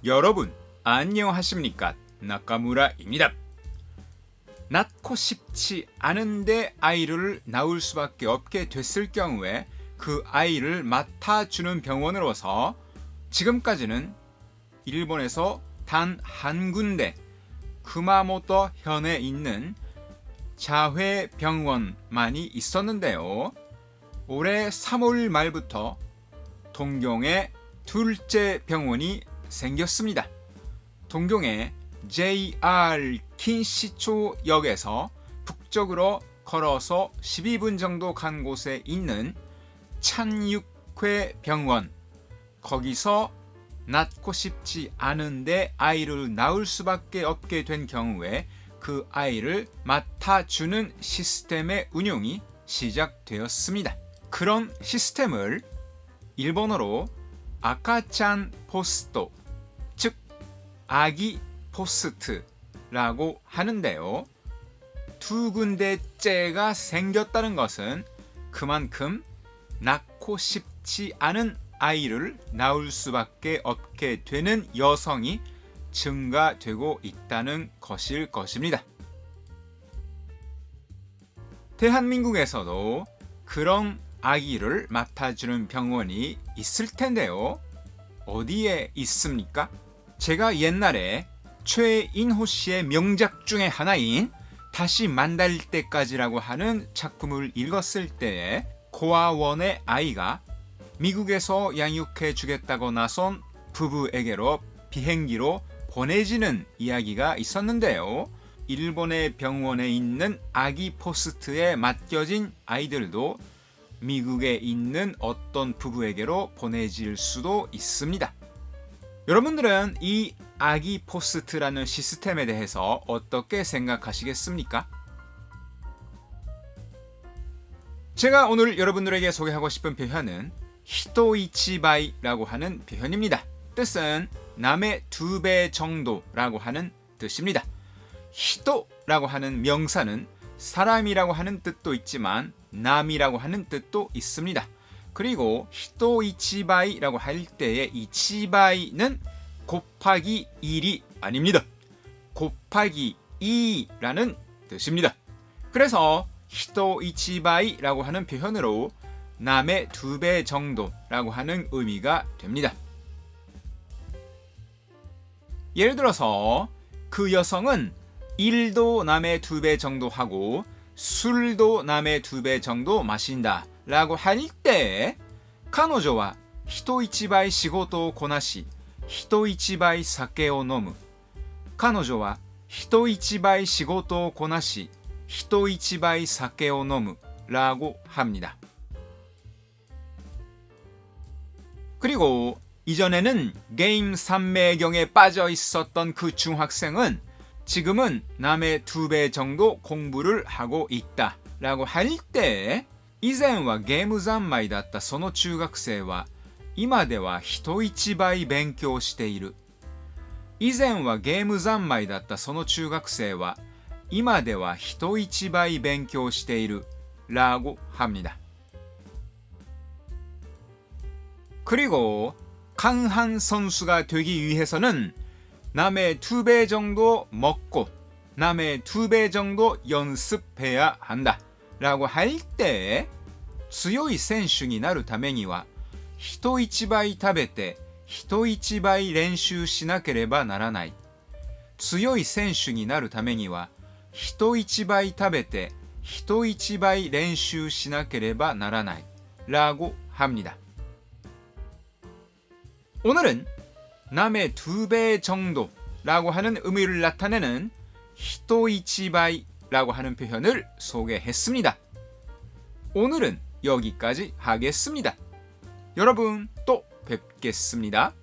여러분 안녕하십니까? 나카무라입니다. 낳고 싶지 않은데 아이를 낳을 수밖에 없게 됐을 경우에 그 아이를 맡아주는 병원으로서 지금까지는 일본에서 단 한 군데 구마모토 현에 있는 자회병원만이 있었는데요. 올해 3월 말부터 동경에 둘째 병원이 생겼습니다. 동경의 JR 긴시초역에서 북쪽으로 걸어서 12분 정도 간 곳에 있는 찬육회 병원, 거기서 낳고 싶지 않은데 아이를 낳을 수밖에 없게 된 경우에 그 아이를 맡아주는 시스템의 운용이 시작되었습니다. 그런 시스템을 일본어로 아카찬 포스토, 즉 아기 포스트라고 하는데요. 두 군데째가 생겼다는 것은 그만큼 낳고 싶지 않은 아이를 낳을 수밖에 없게 되는 여성이 증가되고 있다는 것일 것입니다. 대한민국에서도 그런 아기를 맡아주는 병원이 있을 텐데요. 어디에 있습니까? 제가 옛날에 최인호 씨의 명작 중에 하나인 다시 만날 때까지라고 하는 작품을 읽었을 때에 고아원의 아이가 미국에서 양육해 주겠다고 나선 부부에게로 비행기로 보내지는 이야기가 있었는데요. 일본의 병원에 있는 아기 포스트에 맡겨진 아이들도 미국에 있는 어떤 부부에게로 보내질 수도 있습니다. 여러분들은 이 아기 포스트라는 시스템에 대해서 어떻게 생각하시겠습니까? 제가 오늘 여러분들에게 소개하고 싶은 표현은 히토이치바이라고 하는 표현입니다. 뜻은 남의 2배 정도라고 하는 뜻입니다. 히토라고 하는 명사는 사람이라고 하는 뜻도 있지만 남이라고 하는 뜻도 있습니다. 그리고 히토이치바이라고 할 때의 이치바이는 곱하기 1이 아닙니다. 곱하기 2라는 뜻입니다. 그래서 히토이치바이라고 하는 표현으로 남의 2배 정도라고 하는 의미가 됩니다. 예를 들어서 그 여성은 일도 남의 2배 정도 하고 술도 남의 2배 정도 마신다 라고 할 때彼女は人一倍仕事をこなし人一倍酒を飲む彼女は人一倍仕事をこなし人一倍酒を飲む라고 합니다. 그리고 이전에는 게임 삼매경에 빠져 있었던 그 중학생은 지금은 남의 2배 정도 공부를 하고 있다 라고 할 때以前はゲーム三昧だったその中学生は今では人一倍勉強している。以前はゲーム三昧だったその中学生は今では人一倍勉強している라고 합니다. 그리고 강한 선수가 되기 위해서는 남의 2배 정도 먹고 남의 2배 정도 연습해야 한다 라고 할 때 強い選手になるためには人一倍食べて人一倍練習しなければならない。強い選手になるためには人一倍食べて人一倍練習しなければならない라고 합니다. 오늘은 남의 2배 정도라고 하는 의미를 나타내는 히토이치바이라고 하는 표현을 소개했습니다. 오늘은 여기까지 하겠습니다. 여러분 또 뵙겠습니다.